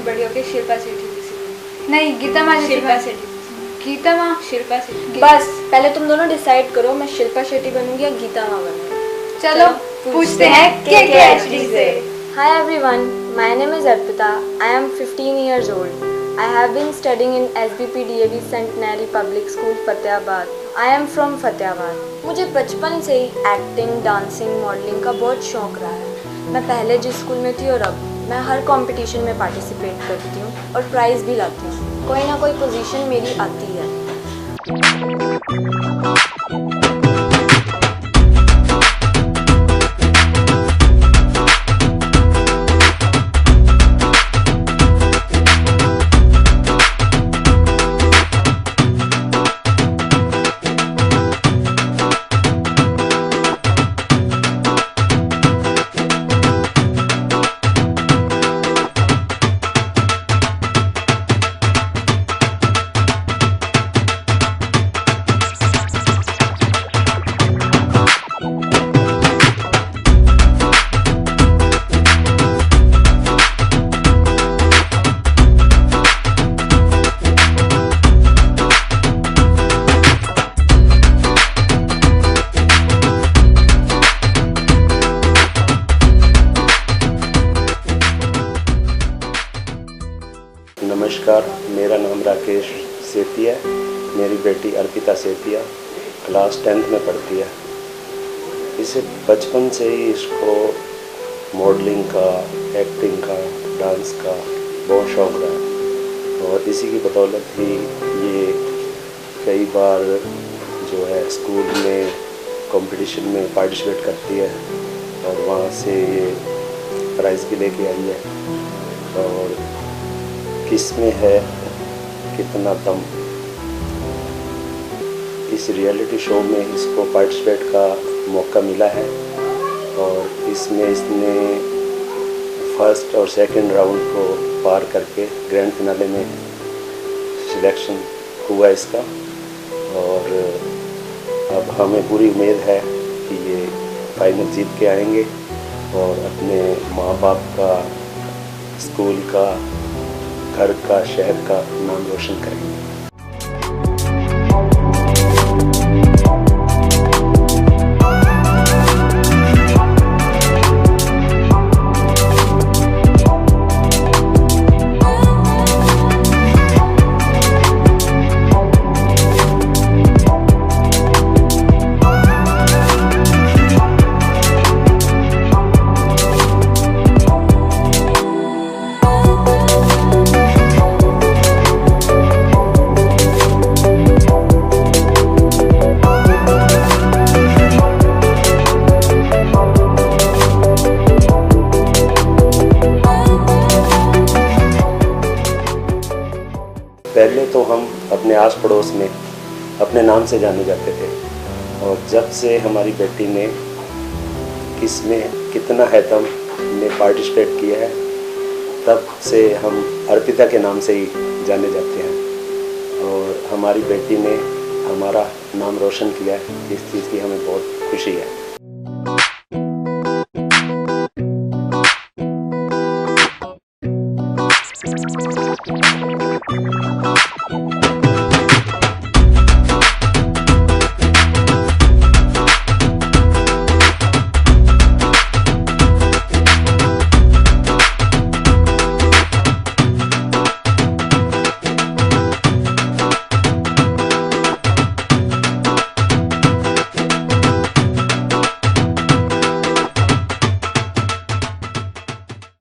बड़ी होके शिल्पा शेट्टी जैसी। नहीं, गीता माँ जैसी। शिल्पा शेट्टी। गीता माँ। शिल्पा शेट्टी। बस पहले तुम दोनों डिसाइड करो, मैं शिल्पा शेट्टी बनूंगी या गीता माँ बनूंगी। चलो पूछते हैं KKHD से। Hi everyone, my name is Arpita. I am 15 years old. I have been studying in SBP DAV Centenary Public School, Fatehabad. I am from Fatehabad. मुझे बचपन से ही एक्टिंग, डांसिंग, मॉडलिंग का बहुत शौक रहा है। मैं पहले जिस स्कूल में थी और अब मैं हर कंपटीशन में पार्टिसिपेट करती हूँ और प्राइज़ भी लाती हूँ। कोई ना कोई पोजीशन मेरी आती है। नमस्कार, मेरा नाम राकेश सेठी है। मेरी बेटी अर्पिता सेठी है, क्लास 10th में पढ़ती है। इसे बचपन से ही इसको मॉडलिंग का, एक्टिंग का, डांस का बहुत शौक़ रहा और इसी की बदौलत ही ये कई बार जो है स्कूल में कंपटीशन में पार्टिसिपेट करती है और वहाँ से ये प्राइज़ भी लेके आई है। और किसमें है कितना दम, इस रियलिटी शो में इसको पार्टिसिपेट का मौका मिला है और इसमें इसने फर्स्ट और सेकंड राउंड को पार करके ग्रैंड फिनाले में सिलेक्शन हुआ इसका। और अब हमें पूरी उम्मीद है कि ये फाइनल जीत के आएंगे और अपने माँ बाप का, स्कूल का, घर का, शहर का नाम रोशन करेंगे। पहले तो हम अपने आस पड़ोस में अपने नाम से जाने जाते थे और जब से हमारी बेटी ने किसमें कितना है दम में पार्टिसिपेट किया है तब से हम अर्पिता के नाम से ही जाने जाते हैं और हमारी बेटी ने हमारा नाम रोशन किया है। इस चीज़ की हमें बहुत खुशी है।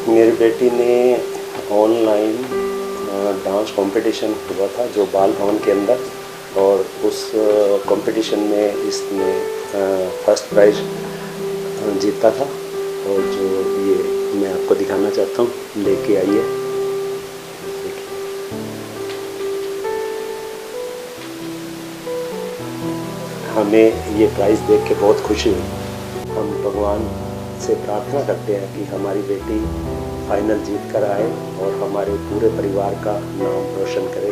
मेरी बेटी ने ऑनलाइन डांस कंपटीशन हुआ था जो बाल भवन के अंदर और उस कंपटीशन में इसने फर्स्ट प्राइज जीता था और जो ये मैं आपको दिखाना चाहता हूँ लेके आई है। हमें ये प्राइज़ देख के बहुत खुशी हुई। हम भगवान से प्रार्थना करते हैं कि हमारी बेटी फाइनल जीत कर आए और हमारे पूरे परिवार का नाम रोशन करे।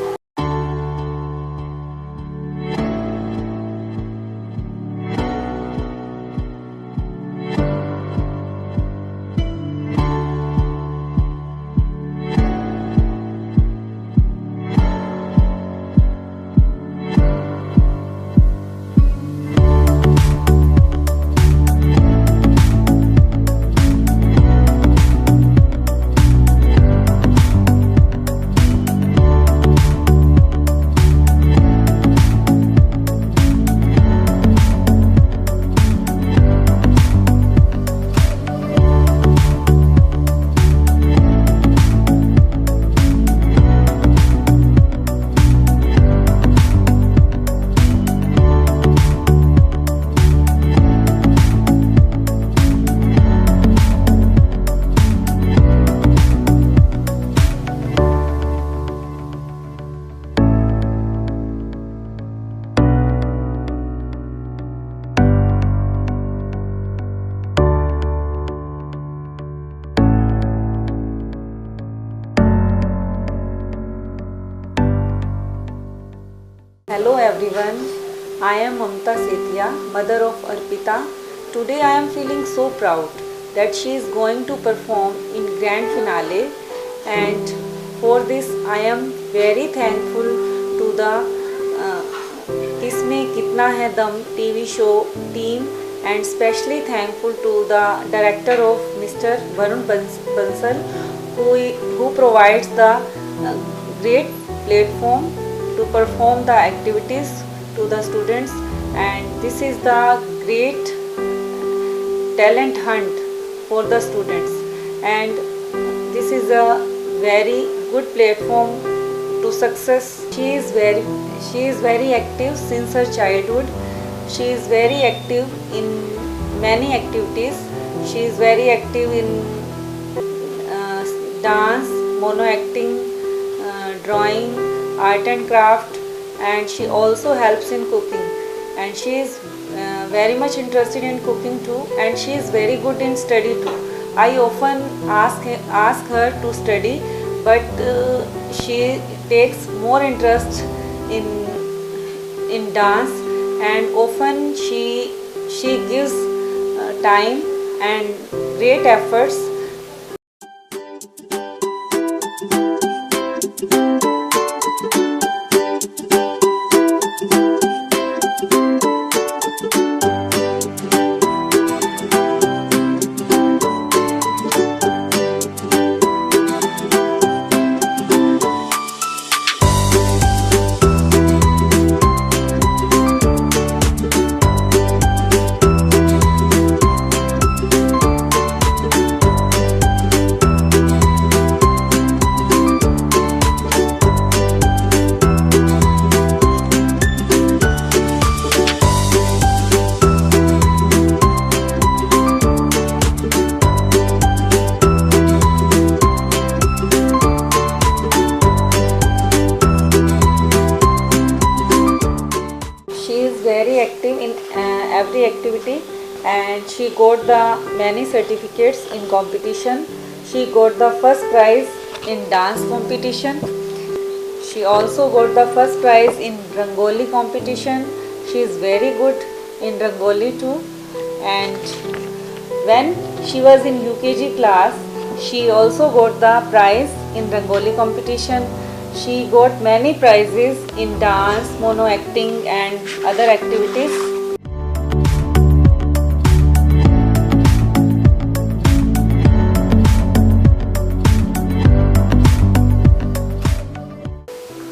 everyone, I am Mamta Setia, mother of Arpita. Today I am feeling so proud that she is going to perform in grand finale, and for this I am very thankful to the इसमें कितना है दम TV show team, and specially thankful to the director of Mr. Varun Bansal who provides the great platform to perform the activities to the students, and this is the great talent hunt for the students, and this is a very good platform to success. She is very active since her childhood. She is very active in many activities. She is very active in dance, mono acting, drawing, art and craft, and she also helps in cooking, and she is very much interested in cooking too, and she is very good in study too. I often ask her to study, but she takes more interest in dance, and often she gives time and great efforts. Very active in every activity, and she got the many certificates in competition. She got the first prize in dance competition. She also got the first prize in Rangoli competition. She is very good in Rangoli too, and when she was in UKG class, she also got the prize in Rangoli competition. She got many prizes in dance, mono acting, and other activities.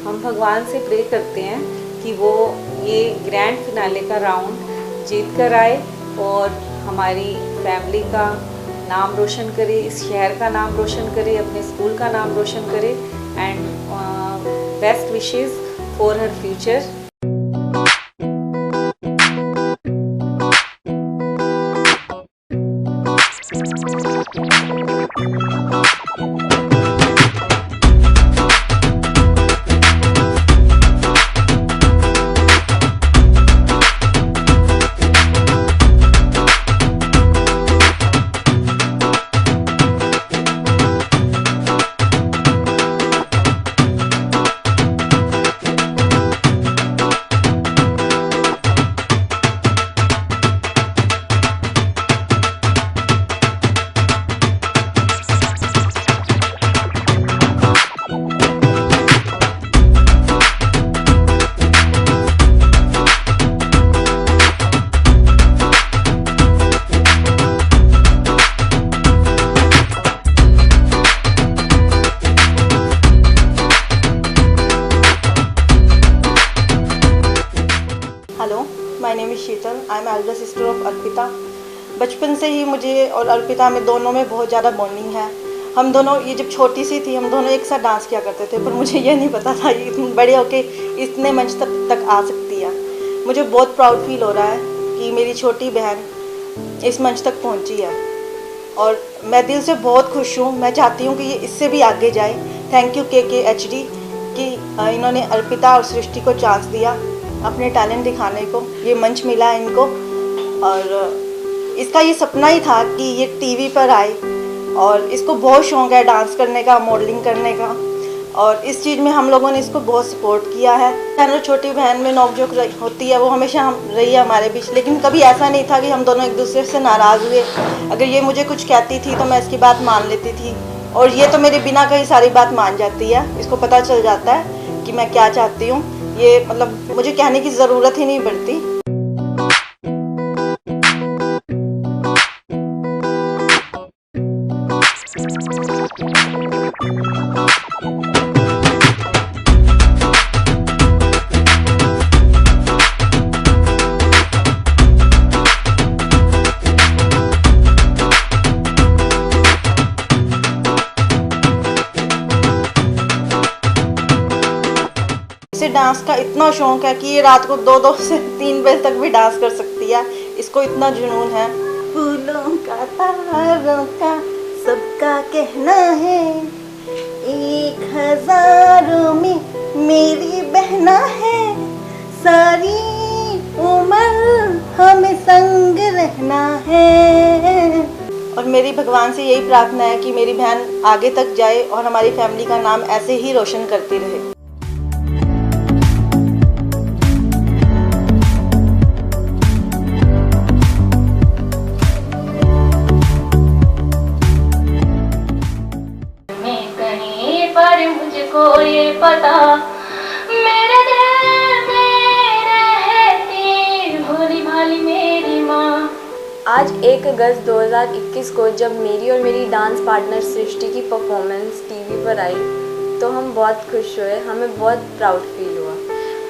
हम भगवान से pray करते हैं कि वो ये grand finale का round जीत कर आए और हमारी फैमिली का नाम रोशन करे, इस शहर का नाम रोशन करे, अपने स्कूल का नाम रोशन करे, and best wishes for her future. Hello, my name is Sheetal. I am Elder sister of Arpita. बचपन से ही मुझे और अर्पिता में दोनों में बहुत ज़्यादा बॉन्डिंग है। हम दोनों, ये जब छोटी सी थी, हम दोनों एक साथ डांस किया करते थे, पर मुझे ये नहीं पता था ये बड़े होके इतने मंच तक आ सकती है। मुझे बहुत प्राउड फील हो रहा है कि मेरी छोटी बहन इस मंच तक पहुंची है, और मैं दिल से बहुत खुश हूँ। मैं चाहती हूँ कि ये इससे भी आगे जाए। थैंक यू KKHD कि इन्होंने अर्पिता और सृष्टि को चांस दिया अपने टैलेंट दिखाने को, ये मंच मिला इनको, और इसका ये सपना ही था कि ये टीवी पर आए, और इसको बहुत शौक़ है डांस करने का, मॉडलिंग करने का। और इस चीज़ में हम लोगों ने इसको बहुत सपोर्ट किया है। बहन और छोटी बहन में नोकझोंक होती है, वो हमेशा रही है हमारे बीच, लेकिन कभी ऐसा नहीं था कि हम दोनों एक दूसरे से नाराज़ हुए। अगर ये मुझे कुछ कहती थी तो मैं इसकी बात मान लेती थी, और ये तो मेरे बिना कही सारी बात मान जाती है। इसको पता चल जाता है कि मैं क्या चाहती हूँ। ये मतलब मुझे कहने की ज़रूरत ही नहीं पड़ती। इसे डांस का इतना शौक है कि ये रात को 2 से 3 बजे तक भी डांस कर सकती है। इसको इतना जुनून है। फूलों का तारों का सबका कहना है, 1000 में मेरी बहना है, सारी उम्र हमें संग रहना है। और मेरी भगवान से यही प्रार्थना है कि मेरी बहन आगे तक जाए और हमारी फैमिली का नाम ऐसे ही रोशन करती रहे। पर मुझको ये पता मेरे दिल में रहती भोली भाली मेरी माँ। आज 1 अगस्त 2021 को जब मेरी और मेरी डांस पार्टनर सृष्टि की परफॉर्मेंस टीवी पर आई तो हम बहुत खुश हुए, हमें बहुत प्राउड फील हुआ।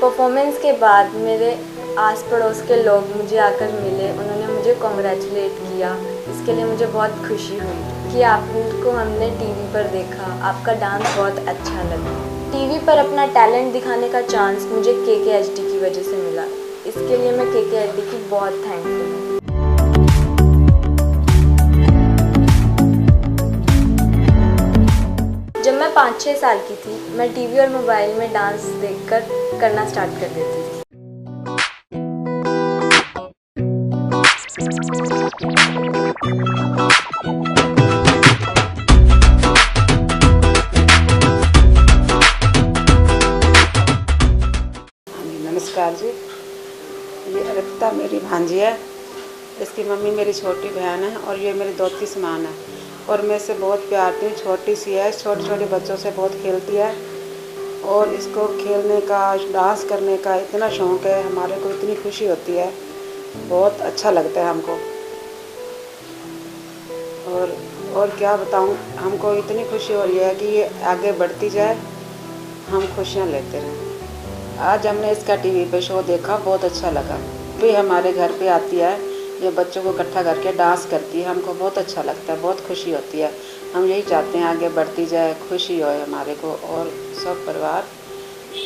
परफॉर्मेंस के बाद मेरे आस पड़ोस के लोग मुझे आकर मिले, उन्होंने मुझे कॉन्ग्रेचुलेट किया। इसके लिए मुझे बहुत खुशी हुई कि आपको हमने टीवी पर देखा, आपका डांस बहुत अच्छा लगा। टीवी पर अपना टैलेंट दिखाने का चांस मुझे KKHD की वजह से मिला। इसके लिए मैं KKHD की बहुत थैंकफुल हूँ। जब मैं 5-6 साल की थी, मैं टीवी और मोबाइल में डांस देखकर करना स्टार्ट कर देती थी। नमस्कार जी, ये अर्पिता मेरी भांजी है। इसकी मम्मी मेरी छोटी बहन है और ये मेरी दोती समान है और मैं इसे बहुत प्यारती हूँ। छोटी सी है, छोटे छोटे बच्चों से बहुत खेलती है और इसको खेलने का, डांस करने का इतना शौक़ है। हमारे को इतनी खुशी होती है, बहुत अच्छा लगता है हमको। और क्या बताऊँ, हमको इतनी खुशी हो रही है कि ये आगे बढ़ती जाए, हम खुशियाँ लेते रहें। आज हमने इसका टीवी पे शो देखा, बहुत अच्छा लगा। भी हमारे घर पे आती है, ये बच्चों को इकट्ठा करके डांस करती है, हमको बहुत अच्छा लगता है, बहुत खुशी होती है। हम यही चाहते हैं आगे बढ़ती जाए, खुशी होए हमारे को और सब परिवार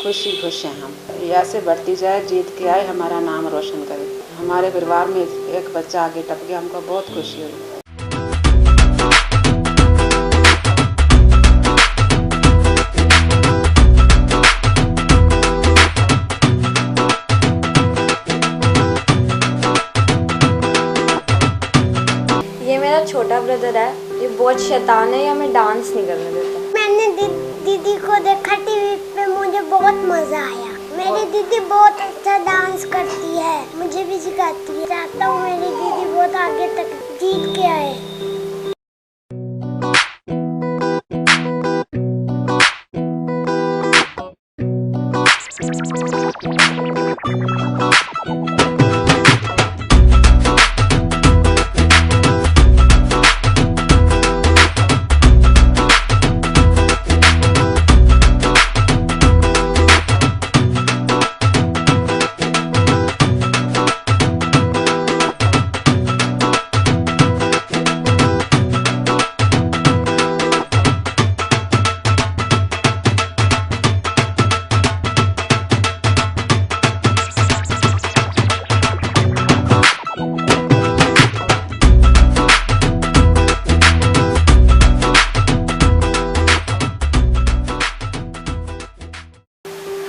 खुशी खुश हैं। हम ऐसे बढ़ती जाए, जीत के आए, हमारा नाम रोशन करे। हमारे परिवार में एक बच्चा आगे टप गया, हमको बहुत खुशी हुई। ये मेरा छोटा ब्रदर है, ये बहुत शैतान है, ये हमें डांस नहीं करने देता। मैंने दीदी को देखा टीवी पे, मुझे बहुत मजा आया। मेरी दीदी बहुत अच्छा डांस करती है, मुझे भी सिखाती है। चाहता हूँ मेरी दीदी बहुत आगे तक जीत के आए।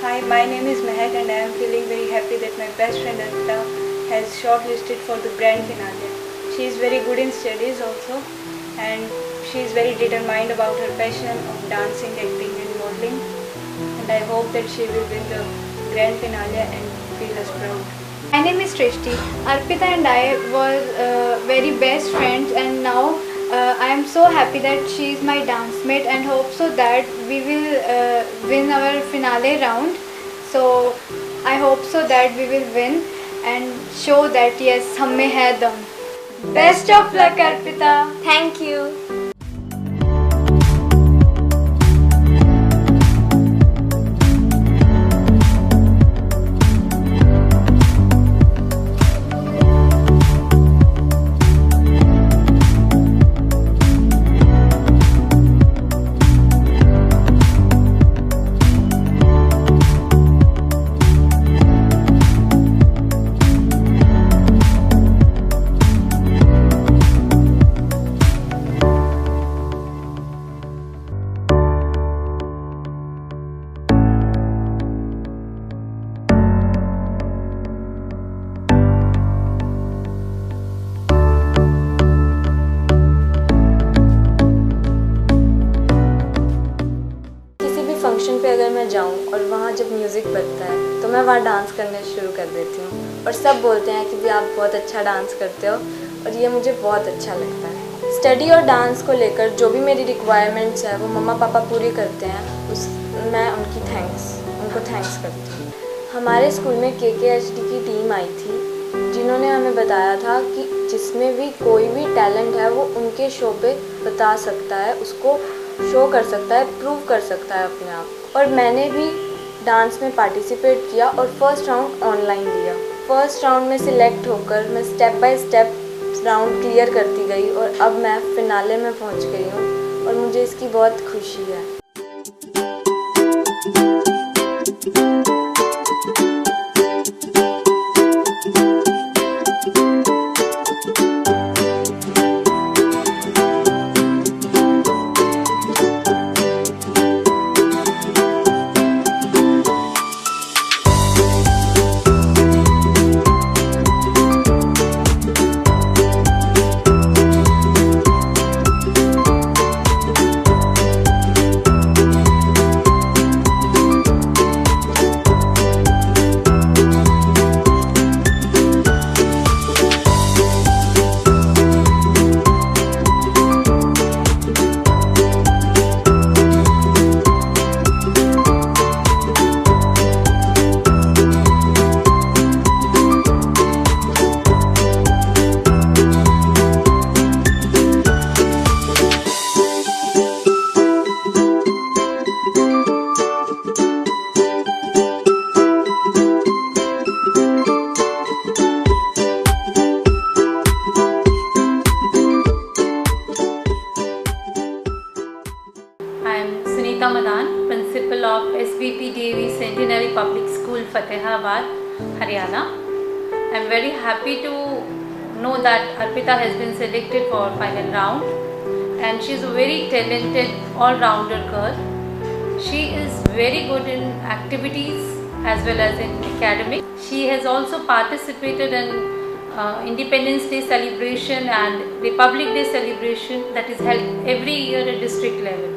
Hi, my name is Mehak and I am feeling very happy that my best friend Arpita has shortlisted for the grand finale. She is very good in studies also and she is very determined about her passion of dancing, acting and modeling. modeling, and I hope that she will win the grand finale and feel us proud. My name is Trishti. Arpita and I was very best friends, and now I am so happy that she is my dance mate, and hope so that we will win our finale round. So I hope so that we will win and show that yes, हम में है दम. Best of luck, Arpita. Thank you. Function पे अगर मैं जाऊँ और वहाँ जब म्यूज़िक बजता है तो मैं वहाँ डांस करने शुरू कर देती हूँ और सब बोलते हैं कि भी आप बहुत अच्छा डांस करते हो और ये मुझे बहुत अच्छा लगता है। स्टडी और डांस को लेकर जो भी मेरी रिक्वायरमेंट्स है वो मम्मा पापा पूरी करते हैं, मैं उनको थैंक्स करती हूँ। हमारे स्कूल में KKHD की टीम आई थी जिन्होंने हमें बताया था कि जिसमें भी कोई भी टैलेंट है वो उनके शो पे बता सकता है, उसको शो कर सकता है, प्रूव कर सकता है अपने आप। और मैंने भी डांस में पार्टिसिपेट किया और फर्स्ट राउंड ऑनलाइन दिया। फर्स्ट राउंड में सिलेक्ट होकर मैं step by step round clear करती गई और अब मैं फिनाले में पहुंच गई हूं और मुझे इसकी बहुत खुशी है। Madan, Principal of SBP DAV Centenary Public School, Fatehabad, Haryana. I am very happy to know that Arpita has been selected for final round, and she is a very talented all-rounder girl. She is very good in activities as well as in academics. She has also participated in Independence Day celebration and Republic Day celebration that is held every year at district level.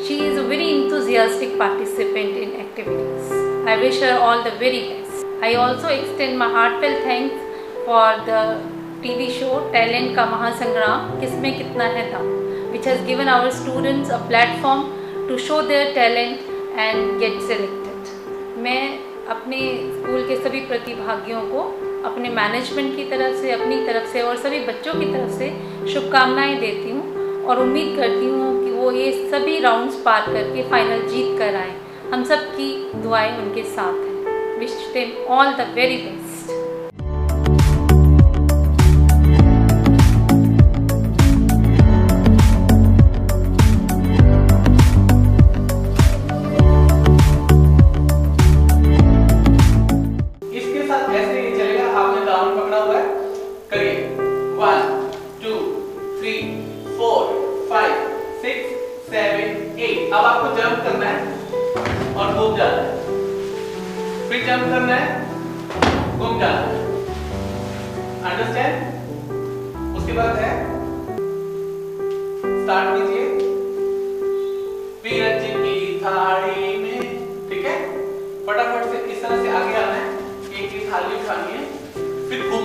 She is a very enthusiastic participant in activities. I wish her all the very best. I also extend my heartfelt thanks for the TV show Talent Ka Mahasangram Kisme Kitna Hai Dam, which has given our students a platform to show their talent and get selected. मैं अपने school के सभी प्रतिभागियों को अपने management की तरफ से, अपनी तरफ से और सभी बच्चों की तरफ से शुभकामनाएं देती हूँ और उम्मीद करती हूँ कि वो ये सभी राउंड्स पार करके फाइनल जीत कर आए। हम सब की दुआएं उनके साथ हैं। Wish them all the very best. अब आपको जंप करना है और घूम जाना है, फिर जंप करना है, घूम जाना है। अंडरस्टैंड? उसके बाद है स्टार्ट कीजिए। विरज की थाली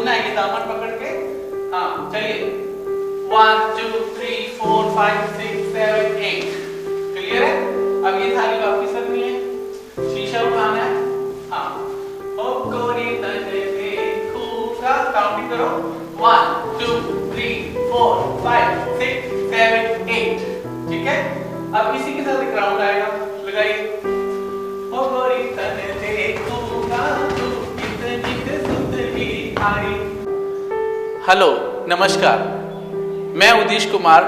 कूदना है ये दामन पकड़ के। हाँ चलिए 1 2 3 4 5 6 7 8 क्लियर है। अब ये थाली वापस रखनी है, शीशा उठाना है। हाँ ओ गोरी तने देखूंगा, काउंटिंग करो 1 2 3 4 5 6 7 8 ठीक है। अब इसी के साथ एक राउंड आएगा, लगाइए ओ गोरी तने देखूंगा तू कितनी सुंदरी आई। हेलो नमस्कार, मैं Udish Kumar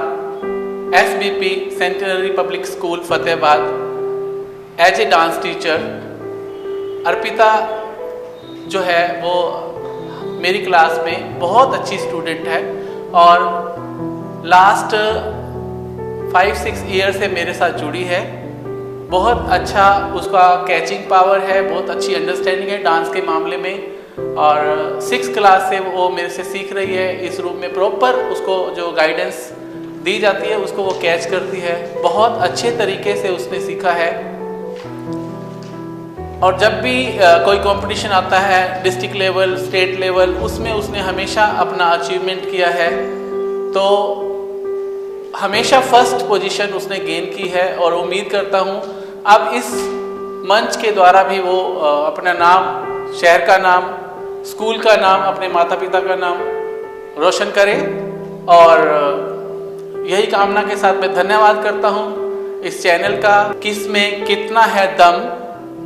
SBP centenary public school Fatehabad as a dance teacher. Arpita जो है वो मेरी क्लास में बहुत अच्छी स्टूडेंट है और लास्ट 5-6 ईयर से मेरे साथ जुड़ी है। बहुत अच्छा उसका कैचिंग पावर है, बहुत अच्छी अंडरस्टैंडिंग है डांस के मामले में और 6th क्लास से वो मेरे से सीख रही है। इस रूम में प्रॉपर उसको जो गाइडेंस दी जाती है उसको वो कैच करती है, बहुत अच्छे तरीके से उसने सीखा है। और जब भी कोई कंपटीशन आता है डिस्ट्रिक्ट लेवल, स्टेट लेवल, उसमें उसने हमेशा अपना अचीवमेंट किया है, तो हमेशा फर्स्ट पोजीशन उसने गेन की है। और उम्मीद करता हूँ अब इस मंच के द्वारा भी वो अपना नाम, शहर का नाम, स्कूल का नाम, अपने माता पिता का नाम रोशन करे। और यही कामना के साथ मैं धन्यवाद करता हूँ इस चैनल का, किस में कितना है दम,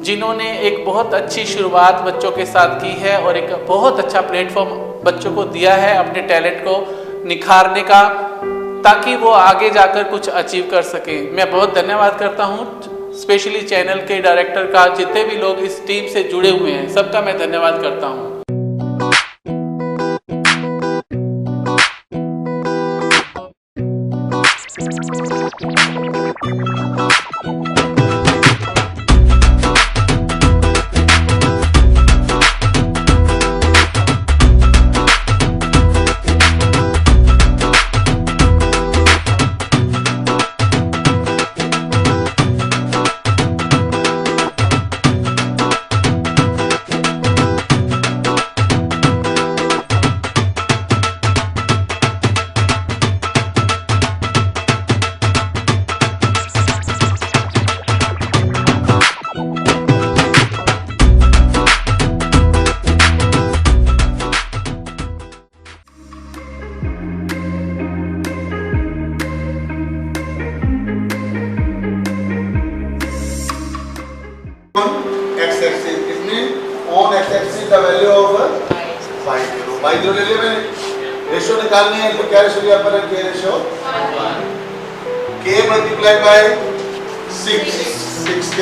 जिन्होंने एक बहुत अच्छी शुरुआत बच्चों के साथ की है और एक बहुत अच्छा प्लेटफॉर्म बच्चों को दिया है अपने टैलेंट को निखारने का, ताकि वो आगे जाकर कुछ अचीव कर सके। मैं बहुत धन्यवाद करता हूँ स्पेशली चैनल के डायरेक्टर का, जितने भी लोग इस टीम से जुड़े हुए हैं सबका मैं धन्यवाद करता हूँ। x-axis, it means on x-axis the value of 50. 50 ले लिया मैंने। रेशो निकालनी है तो क्या रेशो लिया पर k ratio 1, k multiplied by 6k,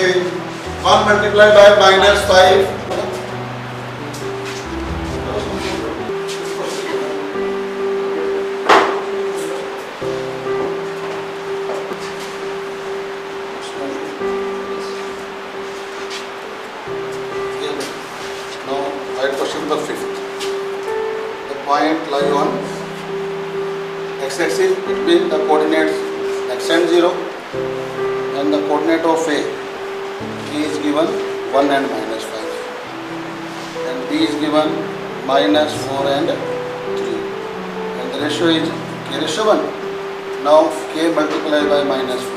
1 multiplied by -5, question number 5th. The point lie on x-axis, it means the coordinates x and 0, and the coordinate of A is given 1 and -5, and B is given -4 and 3, and the ratio is k ratio 1. Now k multiplied by -4.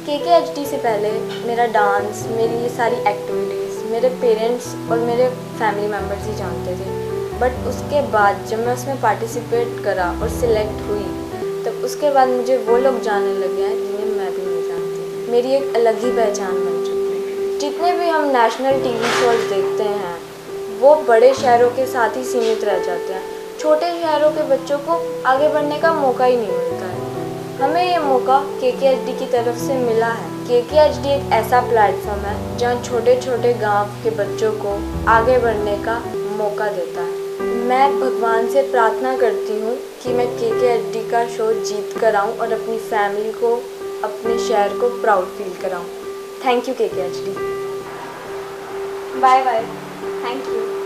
KKHD से पहले मेरा dance, मेरी ये सारी activities मेरे parents और मेरे family members ही जानते थे। बट उसके बाद जब मैं उसमें पार्टिसिपेट करा और सिलेक्ट हुई, तब उसके बाद मुझे वो लोग जानने लगे हैं जिन्हें मैं भी नहीं जानती। मेरी एक अलग ही पहचान बन चुकी है। जितने भी हम नेशनल टीवी शोज देखते हैं वो बड़े शहरों के साथ ही सीमित रह जाते हैं। छोटे शहरों के बच्चों को आगे बढ़ने का मौका ही नहीं मिलता है। हमें ये मौका KKHD की तरफ से मिला है। KKHD एक ऐसा प्लेटफॉर्म है जहाँ छोटे छोटे गांव के बच्चों को आगे बढ़ने का मौका देता है। मैं भगवान से प्रार्थना करती हूँ कि मैं KKHD का शो जीत कर आऊँ और अपनी फैमिली को, अपने शहर को प्राउड फील कराऊँ। Thank you, KKHD. Bye bye. Thank you.